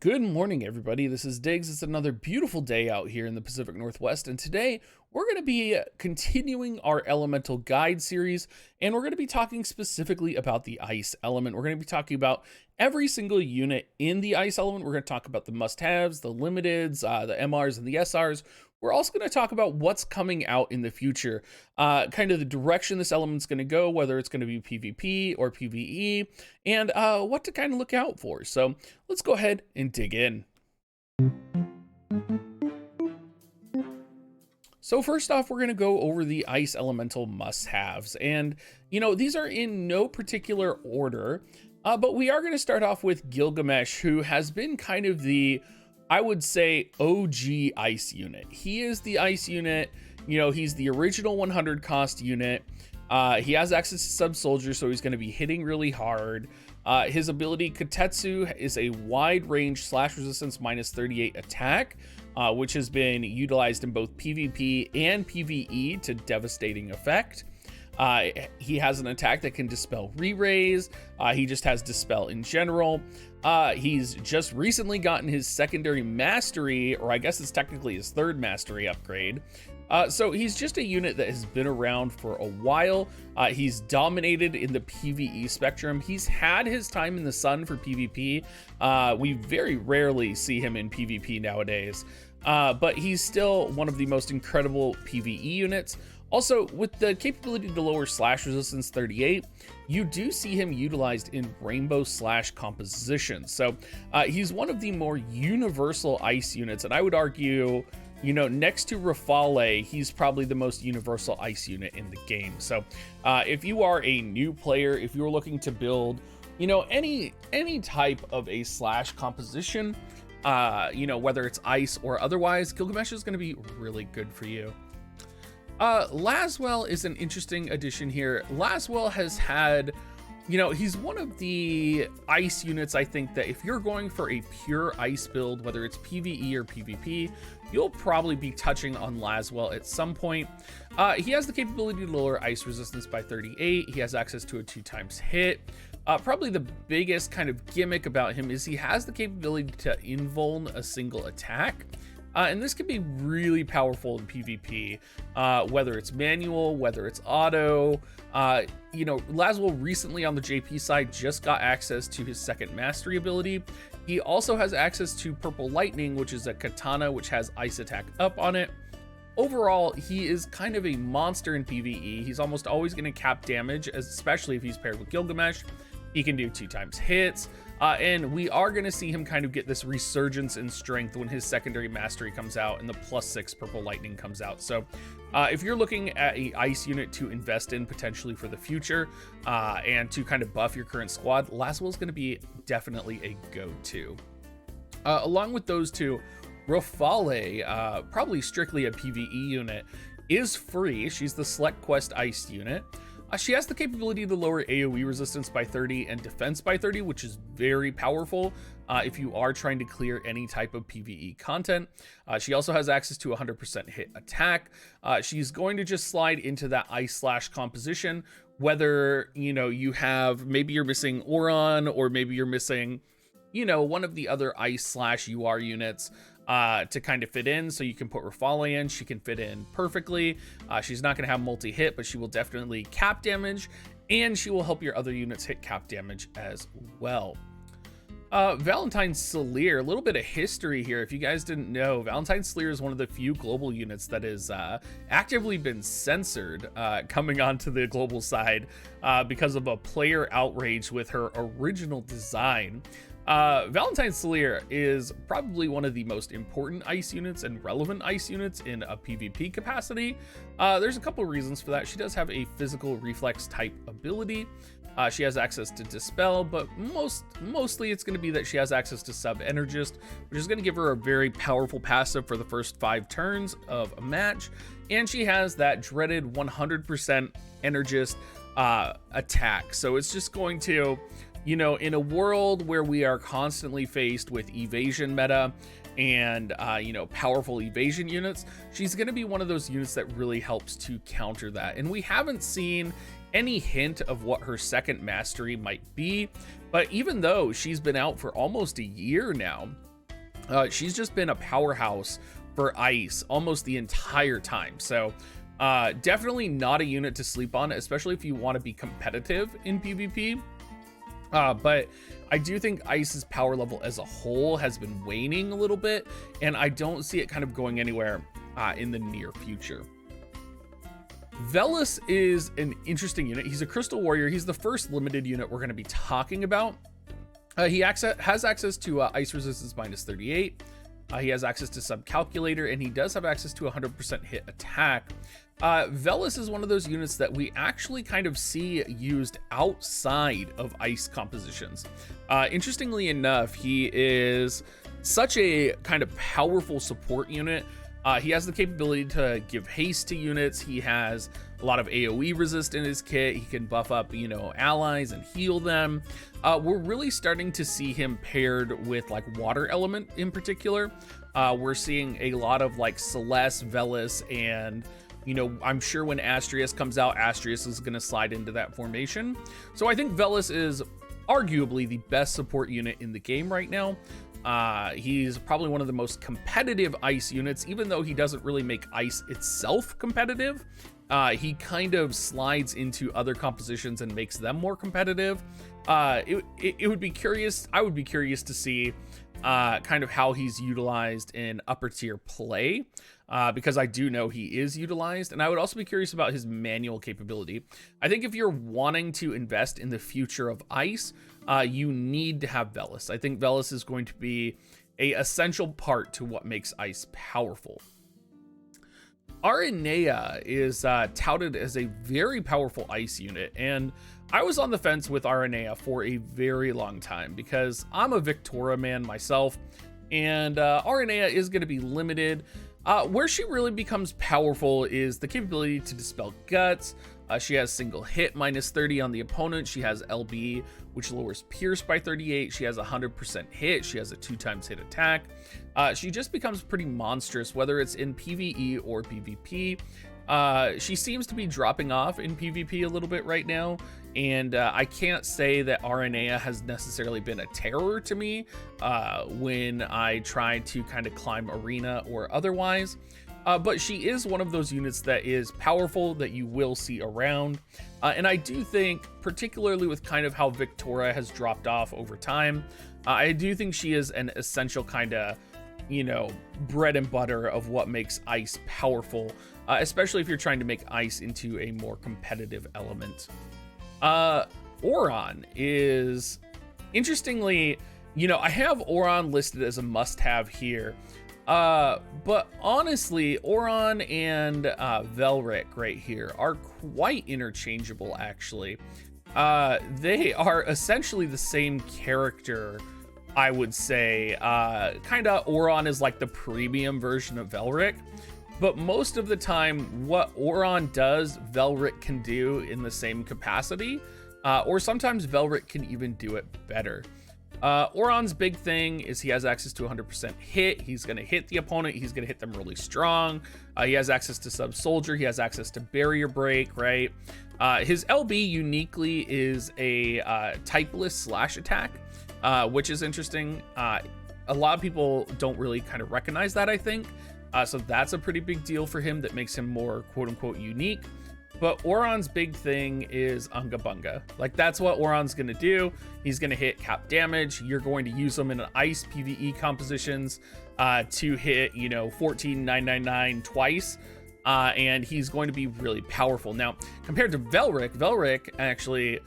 Good morning, everybody. This is Diggs. It's another beautiful day out here in the Pacific Northwest, and today we're going to be continuing our elemental guide series, and we're going to be talking specifically about the ice element. We're going to be talking about every single unit in the ice element. We're going to talk about the must-haves, the limiteds, the MRs, and the SRs. We're also going to talk about what's coming out in the future, kind of the direction this element's going to go, whether it's going to be PvP or PvE, and what to kind of look out for. So let's go ahead and dig in. So first off, we're going to go over the ice elemental must-haves, and these are in no particular order, but we are going to start off with Gilgamesh, who has been kind of the, I would say, OG ice unit. He is the ice unit, he's the original 100 cost unit. He has access to sub soldier, so he's going to be hitting really hard. His ability Kotetsu is a wide range slash resistance minus 38 attack, which has been utilized in both PvP and PvE to devastating effect. He has an attack that can dispel re-raise. He just has dispel in general. He's just recently gotten his secondary mastery, or I guess it's technically his third mastery upgrade. So he's just a unit that has been around for a while. He's dominated in the PvE spectrum. He's had his time in the sun for PvP. We very rarely see him in PvP nowadays, but he's still one of the most incredible PvE units. Also, with the capability to lower slash resistance 38, you do see him utilized in rainbow slash composition. So he's one of the more universal ice units, and I would argue, next to Rafale, he's probably the most universal ice unit in the game. So if you are a new player, if you're looking to build, any type of a slash composition, whether it's ice or otherwise, Gilgamesh is going to be really good for you. Laswell is an interesting addition here. Laswell has had, he's one of the ice units, I think, that if you're going for a pure ice build, whether it's PvE or PvP, you'll probably be touching on Laswell at some point. He has the capability to lower ice resistance by 38. He has access to a 2x hit. Probably the biggest kind of gimmick about him is he has the capability to invuln a single attack. And this can be really powerful in PvP, whether it's manual, whether it's auto. Laswell recently on the JP side just got access to his second mastery ability. He also has access to Purple Lightning, which is a katana which has ice attack up on it. Overall, he is kind of a monster in PvE. He's almost always going to cap damage, especially if he's paired with Gilgamesh. He can do 2x hits. And we are going to see him kind of get this resurgence in strength when his secondary mastery comes out and the +6 Purple Lightning comes out. So if you're looking at a ice unit to invest in potentially for the future and to kind of buff your current squad, Laswell is going to be definitely a go-to. Along with those two, Rafale, probably strictly a PvE unit, is free. She's the Select Quest Ice unit. She has the capability to lower AoE resistance by 30 and defense by 30, which is very powerful if you are trying to clear any type of PvE content. She also has access to 100% hit attack. She's going to just slide into that ice slash composition, whether, you have, maybe you're missing Auron, or maybe you're missing, one of the other ice slash UR units to kind of fit in, so you can put Rafale in. She can fit in perfectly. She's not going to have multi-hit, but she will definitely cap damage, and she will help your other units hit cap damage as well. Valentine Sleer, a little bit of history here. If you guys didn't know, Valentine Sleer is one of the few global units that is actively been censored coming onto the global side because of a player outrage with her original design. Valentine Sleer is probably one of the most important ice units and relevant ice units in a PvP capacity. There's a couple of reasons for that. She does have a physical reflex type ability. She has access to Dispel, but mostly it's going to be that she has access to Sub Energist, which is going to give her a very powerful passive for the first 5 turns of a match. And she has that dreaded 100% Energist attack. So it's just going to, in a world where we are constantly faced with evasion meta and, powerful evasion units, she's going to be one of those units that really helps to counter that. And we haven't seen any hint of what her second mastery might be, but even though she's been out for almost a year now, She's just been a powerhouse for ice almost the entire time. So definitely not a unit to sleep on, especially if you want to be competitive in PvP. But I do think Ice's power level as a whole has been waning a little bit, and I don't see it kind of going anywhere in the near future. Vellus is an interesting unit. He's a Crystal Warrior. He's the first limited unit we're going to be talking about. He has access to Ice Resistance -38. He has access to Subcalculator, and he does have access to 100% hit attack. Vellus is one of those units that we actually kind of see used outside of ice compositions. Interestingly enough, he is such a kind of powerful support unit. He has the capability to give haste to units. He has a lot of AoE resist in his kit. He can buff up, allies and heal them. We're really starting to see him paired with like water element in particular. We're seeing a lot of like Celeste, Vellus, and I'm sure when Agrius comes out, Agrius is going to slide into that formation. So I think Vellus is arguably the best support unit in the game right now. He's probably one of the most competitive ice units, even though he doesn't really make ice itself competitive. He kind of slides into other compositions and makes them more competitive. It would be curious. I would be curious to see kind of how he's utilized in upper tier play, because I do know he is utilized, and I would also be curious about his manual capability. I think if you're wanting to invest in the future of ice, you need to have Vellus. I think Vellus is going to be a essential part to what makes ice powerful. Auron is touted as a very powerful ice unit, and I was on the fence with Auron for a very long time because I'm a Victoria man myself, and Auron is going to be limited. Where she really becomes powerful is the capability to dispel guts. She has single hit -30 on the opponent. She has LB, which lowers pierce by 38. She has 100% hit. She has a 2x hit attack. She just becomes pretty monstrous, whether it's in PvE or PvP. She seems to be dropping off in PvP a little bit right now, and I can't say that Auron has necessarily been a terror to me when I try to kind of climb arena or otherwise. But she is one of those units that is powerful that you will see around. And I do think, particularly with kind of how Victoria has dropped off over time, I do think she is an essential kind of, bread and butter of what makes ice powerful, especially if you're trying to make ice into a more competitive element. Auron is, interestingly, I have Auron listed as a must-have here. But honestly, Auron and Velric right here are quite interchangeable, actually. They are essentially the same character, I would say. Kinda Auron is like the premium version of Velric, but most of the time what Auron does, Velric can do in the same capacity, or sometimes Velric can even do it better. Auron's big thing is he has access to 100% hit. He's going to hit the opponent. He's going to hit them really strong. He has access to Sub Soldier. He has access to Barrier Break, right? His LB uniquely is a typeless slash attack, which is interesting. A lot of people don't really kind of recognize that, I think. So that's a pretty big deal for him that makes him more quote unquote unique. But Auron's big thing is Unga Bunga. Like, that's what Auron's going to do. He's going to hit cap damage. You're going to use him in an ice PvE compositions to hit, 14,999 twice. And he's going to be really powerful. Now, compared to Velric actually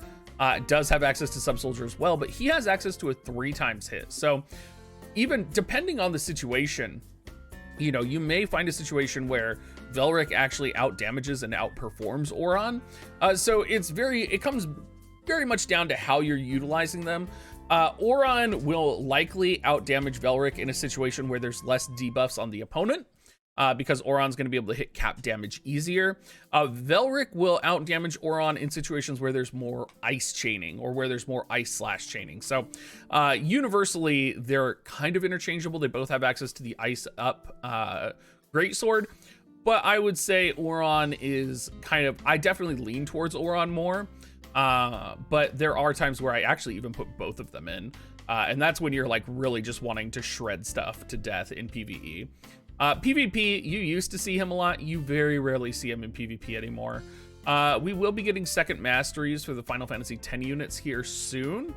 does have access to Sub Soldier as well, but he has access to a 3x hit. So even depending on the situation, you may find a situation where Velric actually outdamages and outperforms Auron. So it comes very much down to how you're utilizing them. Auron will likely outdamage Velric in a situation where there's less debuffs on the opponent, because Auron's going to be able to hit cap damage easier. Velric will outdamage Auron in situations where there's more ice chaining or where there's more ice slash chaining. So universally, they're kind of interchangeable. They both have access to the ice up greatsword. But I would say Auron is I definitely lean towards Auron more. But there are times where I actually even put both of them in. And that's when you're like really just wanting to shred stuff to death in PvE. PvP, you used to see him a lot. You very rarely see him in PvP anymore. We will be getting second masteries for the Final Fantasy X units here soon.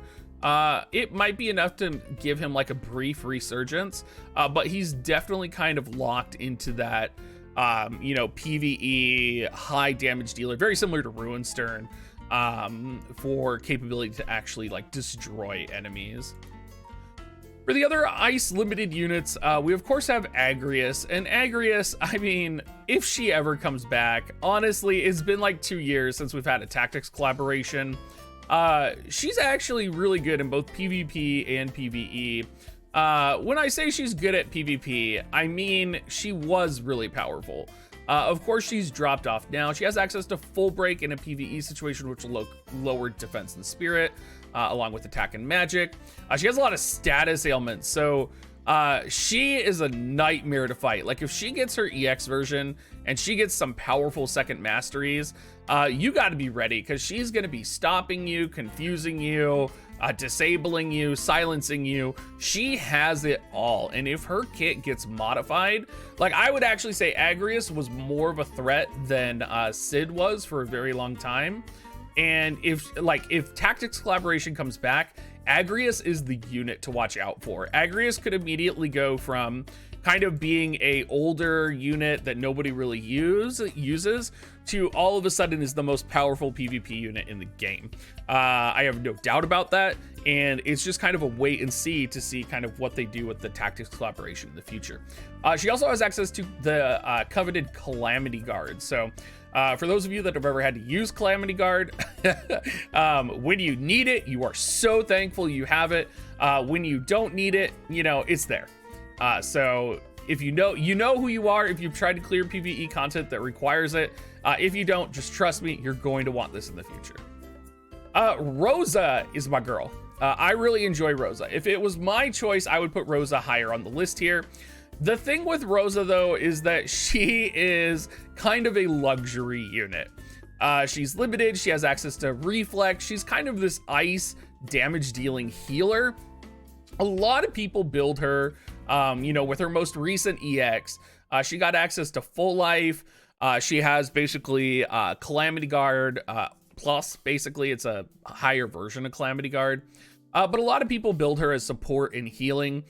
It might be enough to give him like a brief resurgence, but he's definitely kind of locked into that, you know, PvE high damage dealer, very similar to Ruinstern, for capability to actually like destroy enemies. For the other ice limited units, we of course have Agrius, and Agrius, I mean, if she ever comes back, honestly, it's been like 2 years since we've had a tactics collaboration. She's actually really good in both PvP and PvE. When I say she's good at PvP, I mean she was really powerful. Of course, she's dropped off now. She has access to full break in a PvE situation, which will lower defense and spirit, along with attack and magic. She has a lot of status ailments, so she is a nightmare to fight. Like if she gets her EX version and she gets some powerful second masteries, you got to be ready, because she's going to be stopping you, confusing you, disabling you, silencing you. She has it all. And if her kit gets modified, like I would actually say Agrius was more of a threat than Sid was for a very long time. And if tactics collaboration comes back, Agrius is the unit to watch out for. Agrius could immediately go from kind of being a older unit that nobody really uses to all of a sudden is the most powerful PvP unit in the game. I have no doubt about that, and it's just kind of a wait and see to see kind of what they do with the tactics collaboration in the future. She also has access to the coveted Calamity Guard. So for those of you that have ever had to use Calamity Guard, when you need it, you are so thankful you have it. When you don't need it, you know, it's there. So if you know who you are, if you've tried to clear PvE content that requires it. If you don't, just trust me, you're going to want this in the future. Rosa is my girl. I really enjoy Rosa. If it was my choice, I would put Rosa higher on the list here. The thing with Rosa, though, is that she is kind of a luxury unit. She's limited. She has access to reflex. She's kind of this ice damage dealing healer. A lot of people build her, you know, with her most recent EX. She got access to full life. She has basically Calamity Guard plus. Basically, it's a higher version of Calamity Guard. But a lot of people build her as support and healing.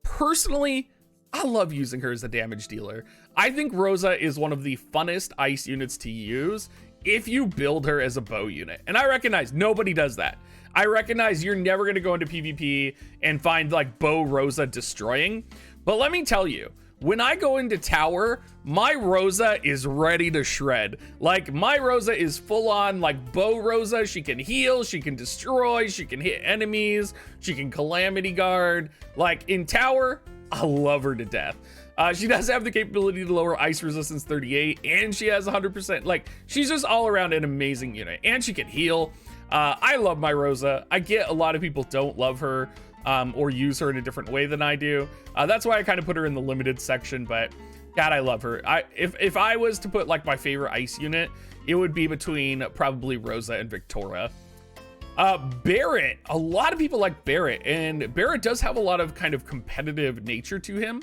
Personally, I love using her as a damage dealer. I think Rosa is one of the funnest ice units to use if you build her as a bow unit. And I recognize nobody does that. I recognize you're never going to go into PvP and find like bow Rosa destroying. But let me tell you, when I go into tower, my Rosa is ready to shred. Like my Rosa is full on like bow Rosa. She can heal, she can destroy, she can hit enemies, she can Calamity Guard. Like in tower, I love her to death. She does have the capability to lower ice resistance 38, and she has 100%. Like she's just all around an amazing unit, and she can heal. I love my Rosa. I get a lot of people don't love her or use her in a different way than I do. That's why I kind of put her in the limited section, but God, I love her. If I was to put like my favorite ice unit, it would be between probably Rosa and Victoria. Barret, a lot of people like Barret, and Barret does have a lot of kind of competitive nature to him.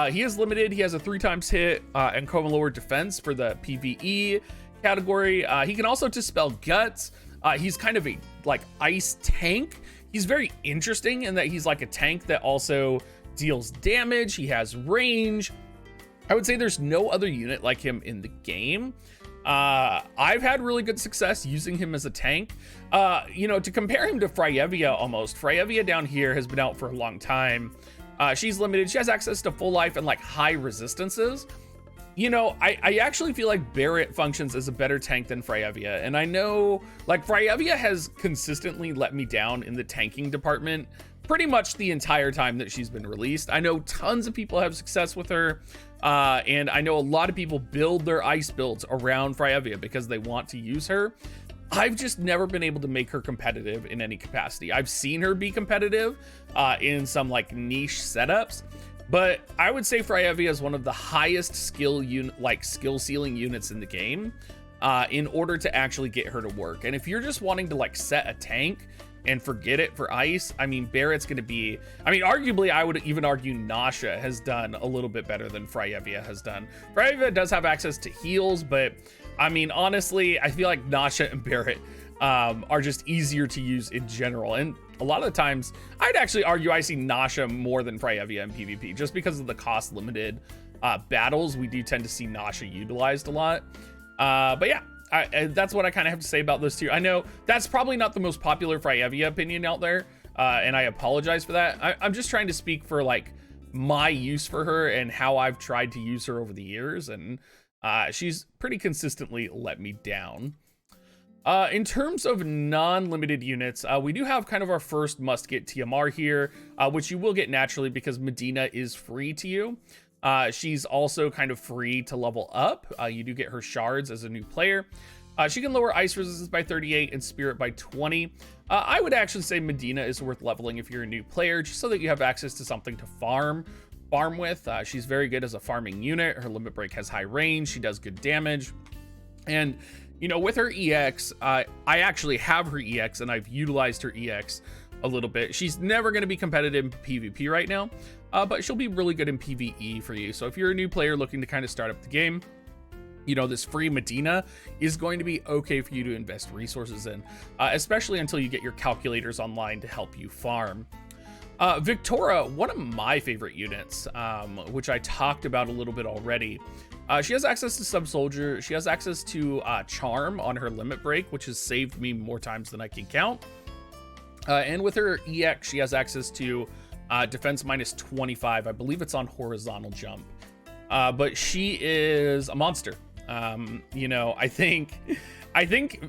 He is limited. He has a 3x hit and coma lower defense for the PvE category. He can also dispel guts. He's kind of a like ice tank. He's very interesting in that he's like a tank that also deals damage. He has range. I would say there's no other unit like him in the game. I've had really good success using him as a tank. You know, to compare him to Freyevia almost. Freyevia down here has been out for a long time. She's limited. She has access to full life and like high resistances. You know, I actually feel like Barret functions as a better tank than Freyevia. And I know like Freyevia has consistently let me down in the tanking department pretty much the entire time that she's been released. I know tons of people have success with her. And I know a lot of people build their ice builds around Freyevia because they want to use her. I've just never been able to make her competitive in any capacity. I've seen her be competitive in some like niche setups, but I would say Freyevia is one of the highest skill ceiling units in the game in order to actually get her to work. And if you're just wanting to like set a tank and forget it for ice, I mean, Barret's going to be, I mean, arguably, I would even argue Nasha has done a little bit better than Freyevia has done. Freyevia does have access to heals, but I mean, honestly, I feel like Nasha and Barret are just easier to use in general. And a lot of the times, I'd actually argue I see Nasha more than Freyevia in PvP, just because of the cost limited battles. We do tend to see Nasha utilized a lot. But yeah, that's what I kind of have to say about those two. I know that's probably not the most popular Freyevia opinion out there, and I apologize for that. I'm just trying to speak for like my use for her and how I've tried to use her over the years, and she's pretty consistently let me down. In terms of non-limited units, we do have kind of our first must-get TMR here, which you will get naturally because Medina is free to you. She's also kind of free to level up. You do get her shards as a new player. She can lower ice resistance by 38 and spirit by 20. I would actually say Medina is worth leveling if you're a new player, just so that you have access to something to farm with. She's very good as a farming unit. Her limit break has high range. She does good damage. And, you know, with her EX, I actually have her EX and I've utilized her EX a little bit. She's never going to be competitive in PvP right now, but she'll be really good in PvE for you. So if you're a new player looking to kind of start up the game, you know, this free Medina is going to be okay for you to invest resources in, especially until you get your calculators online to help you farm. Victoria, one of my favorite units, which I talked about a little bit already. She has access to Sub-Soldier. She has access to Charm on her limit break, which has saved me more times than I can count. And with her EX, she has access to defense minus 25. I believe it's on horizontal jump. But she is a monster. You know, I think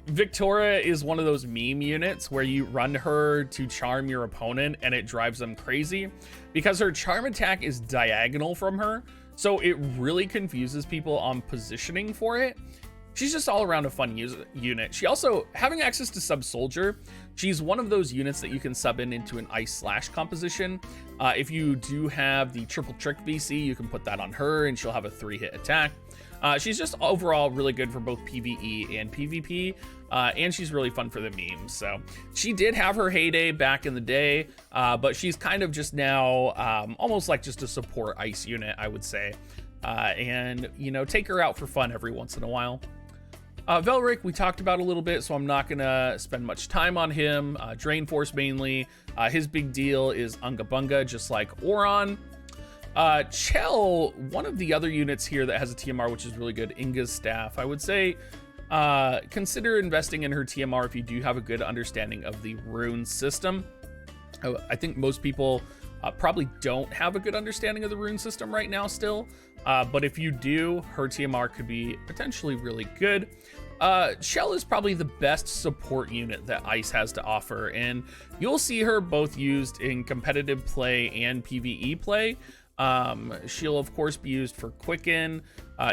Victoria is one of those meme units where you run her to charm your opponent and it drives them crazy because her charm attack is diagonal from her. So it really confuses people on positioning for it. She's just all around a fun unit. She also, having access to Sub-Soldier, she's one of those units that you can sub into an Ice Slash composition. If you do have the Triple Trick VC, you can put that on her and she'll have a 3-hit attack. She's just overall really good for both PvE and PvP, and she's really fun for the memes. So she did have her heyday back in the day, but she's kind of just now almost like just a support ice unit, I would say. And, you know, take her out for fun every once in a while. Velric, we talked about a little bit, so I'm not going to spend much time on him. Drain Force mainly. His big deal is Unga Bunga, just like Auron. Chell, one of the other units here that has a TMR, which is really good, Inga's Staff. I would say consider investing in her TMR if you do have a good understanding of the rune system. I think most people probably don't have a good understanding of the rune system right now still, but if you do, her TMR could be potentially really good. Chell is probably the best support unit that Ice has to offer, and you'll see her both used in competitive play and PvE play. She'll of course be used for Quicken.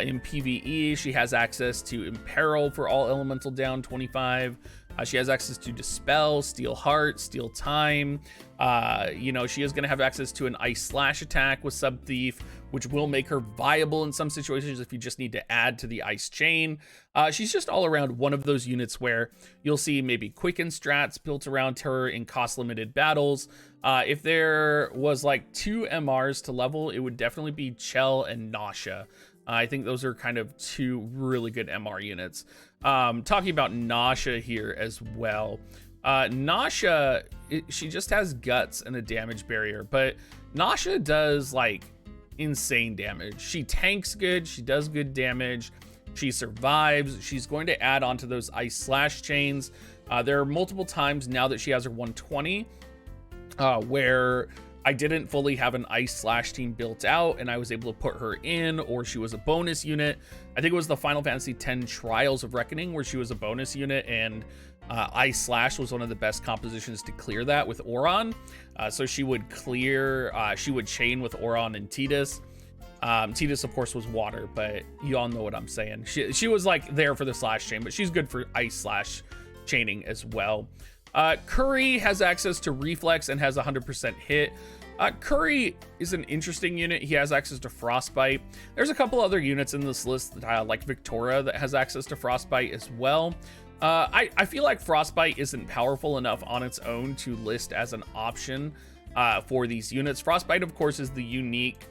In PvE, she has access to Imperil for all elemental down 25. She has access to Dispel, Steal Heart, Steal Time. You know, she is going to have access to an Ice Slash attack with Sub Thief, which will make her viable in some situations if you just need to add to the Ice Chain. She's just all around one of those units where you'll see maybe Quicken strats built around her in cost-limited battles. If there was like 2 MRs to level, it would definitely be Chell and Nasha. I think those are kind of 2 really good MR units. Talking about Nasha here as well. Nasha, she just has guts and a damage barrier, but Nasha does like insane damage. She tanks good, she does good damage, she survives. She's going to add on to those Ice Slash chains. There are multiple times now that she has her 120 where I didn't fully have an Ice Slash team built out and I was able to put her in, or she was a bonus unit. I think it was the Final Fantasy X Trials of Reckoning where she was a bonus unit, and Ice Slash was one of the best compositions to clear that with Auron. So she would clear, she would chain with Auron and Tidus. Tidus of course was water, but you all know what I'm saying. She was like there for the slash chain, but she's good for Ice Slash chaining as well. Curry has access to Reflex and has 100% hit. Curry is an interesting unit. He has access to Frostbite. There's a couple other units in this list, like Victoria, that has access to Frostbite as well. I feel like Frostbite isn't powerful enough on its own to list as an option for these units. Frostbite, of course, is the unique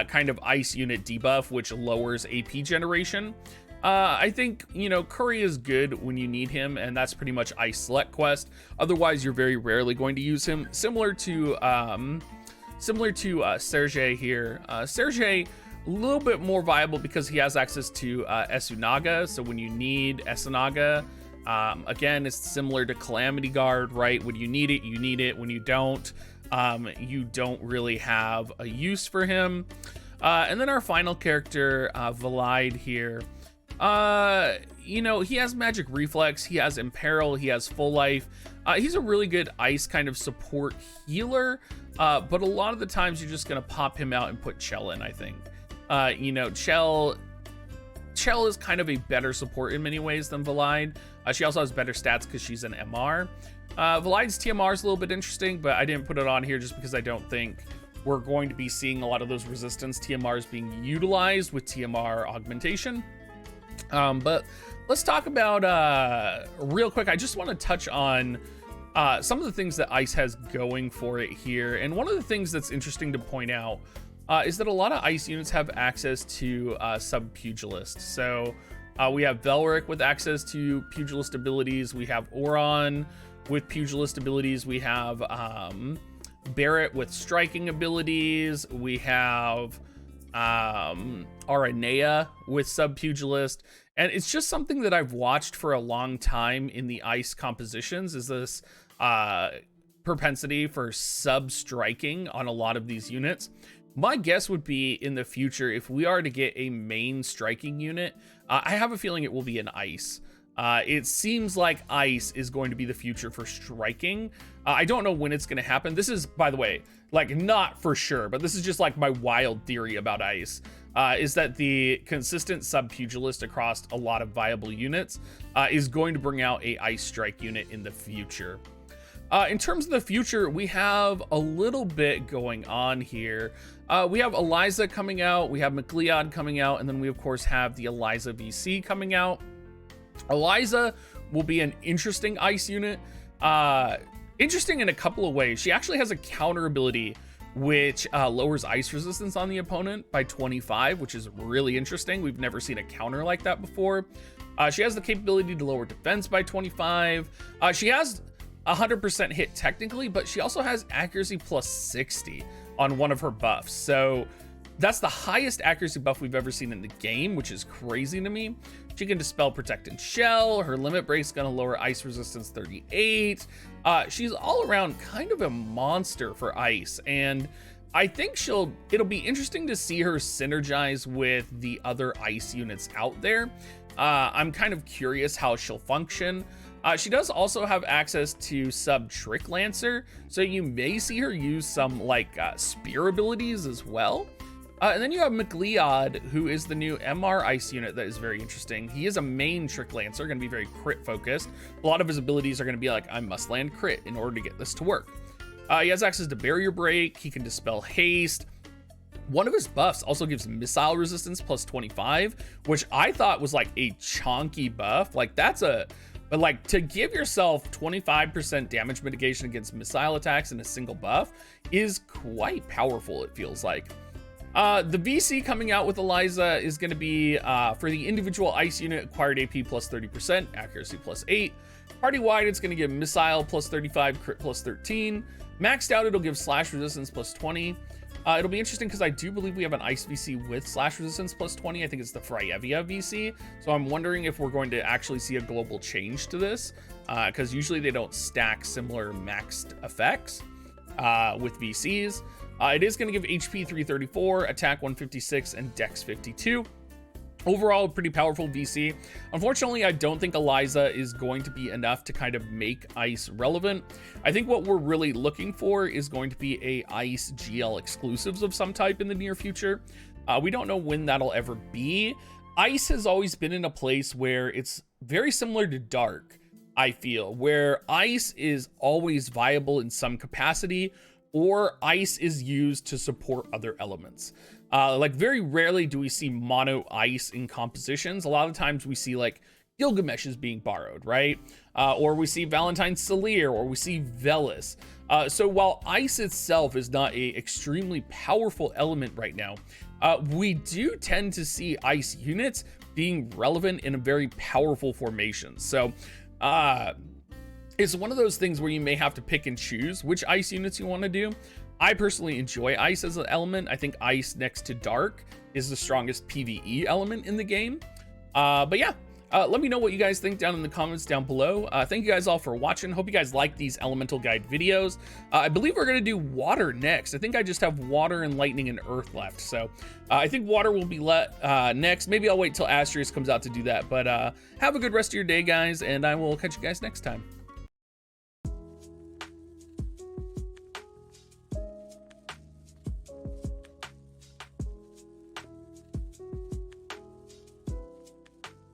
kind of ice unit debuff, which lowers AP generation. I think, you know, Curry is good when you need him, and that's pretty much Ice Select Quest. Otherwise, you're very rarely going to use him. Similar to Sergei here. Sergei, a little bit more viable because he has access to Esunaga. So when you need Esunaga, again, it's similar to Calamity Guard, right? When you need it, you need it. When you don't really have a use for him. And then our final character, Valide here. You know, he has Magic Reflex, he has Imperil, he has Full Life. He's a really good ice kind of support healer, but a lot of the times you're just gonna pop him out and put Chell in, I think. You know, Chell is kind of a better support in many ways than Valide. She also has better stats because she's an MR. Valide's TMR is a little bit interesting, but I didn't put it on here just because I don't think we're going to be seeing a lot of those resistance TMRs being utilized with TMR augmentation. But let's talk about, real quick, I just want to touch on some of the things that Ice has going for it here. And one of the things that's interesting to point out is that a lot of Ice units have access to Sub-Pugilist. So we have Velric with access to Pugilist abilities. We have Auron with Pugilist abilities. We have Barret with striking abilities. We have Aranea with Sub-Pugilist. And it's just something that I've watched for a long time in the Ice compositions, is this propensity for sub-striking on a lot of these units. My guess would be in the future, if we are to get a main striking unit, I have a feeling it will be an Ice. It seems like Ice is going to be the future for striking. I don't know when it's going to happen. This is, by the way, like, not for sure, but this is just like my wild theory about Ice, is that the consistent sub-pugilist across a lot of viable units is going to bring out a Ice strike unit in the future. In terms of the future, we have a little bit going on here. We have Eliza coming out, we have McLeod coming out, and then we of course have the Eliza VC coming out. Eliza will be an interesting Ice unit. Interesting in a couple of ways. She actually has a counter ability which lowers ice resistance on the opponent by 25, which is really interesting. We've never seen a counter like that before. She has the capability to lower defense by 25. She has 100% hit technically, but she also has accuracy plus 60 on one of her buffs. So that's the highest accuracy buff we've ever seen in the game, which is crazy to me. She can dispel, protect, and shell. Her limit break is gonna lower ice resistance 38. She's all around kind of a monster for ice, and I think it'll be interesting to see her synergize with the other ice units out there. I'm kind of curious how she'll function. She does also have access to sub Trick Lancer, so you may see her use some like spear abilities as well. And then you have McLeod, who is the new MR Ice unit that is very interesting. He is a main Trick Lancer, going to be very crit focused. A lot of his abilities are going to be like, I must land crit in order to get this to work. He has access to Barrier Break. He can dispel haste. One of his buffs also gives missile resistance plus 25, which I thought was like a chonky buff. Like but like to give yourself 25% damage mitigation against missile attacks in a single buff is quite powerful, it feels like. The VC coming out with Eliza is going to be for the individual ice unit, acquired AP plus 30%, accuracy plus 8. Party-wide, it's going to give missile plus 35, crit plus 13. Maxed out, it'll give slash resistance plus 20. It'll be interesting because I do believe we have an ice VC with slash resistance plus 20. I think it's the Freyevia VC. So I'm wondering if we're going to actually see a global change to this, because usually they don't stack similar maxed effects with VCs. It is going to give HP 334, attack 156, and dex 52. Overall, a pretty powerful VC. Unfortunately, I don't think Eliza is going to be enough to kind of make Ice relevant. I think what we're really looking for is going to be a Ice GL exclusives of some type in the near future. We don't know when that'll ever be. Ice has always been in a place where it's very similar to Dark, I feel, where Ice is always viable in some capacity, or Ice is used to support other elements. Like very rarely do we see mono Ice in compositions. A lot of times we see like Gilgamesh is being borrowed, right? Or we see Valentine Salir, or we see Vellus. So while ice itself is not a extremely powerful element right now, we do tend to see ice units being relevant in a very powerful formation. So it's one of those things where you may have to pick and choose which ice units you want to do. I personally enjoy ice as an element. I think ice next to dark is the strongest PvE element in the game. But yeah, let me know what you guys think down in the comments down below. Thank you guys all for watching. Hope you guys like these elemental guide videos. I believe we're gonna do water next. I think I just have water and lightning and earth left. So I think water will be next. Maybe I'll wait till Agrius comes out to do that. But have a good rest of your day, guys, and I will catch you guys next time.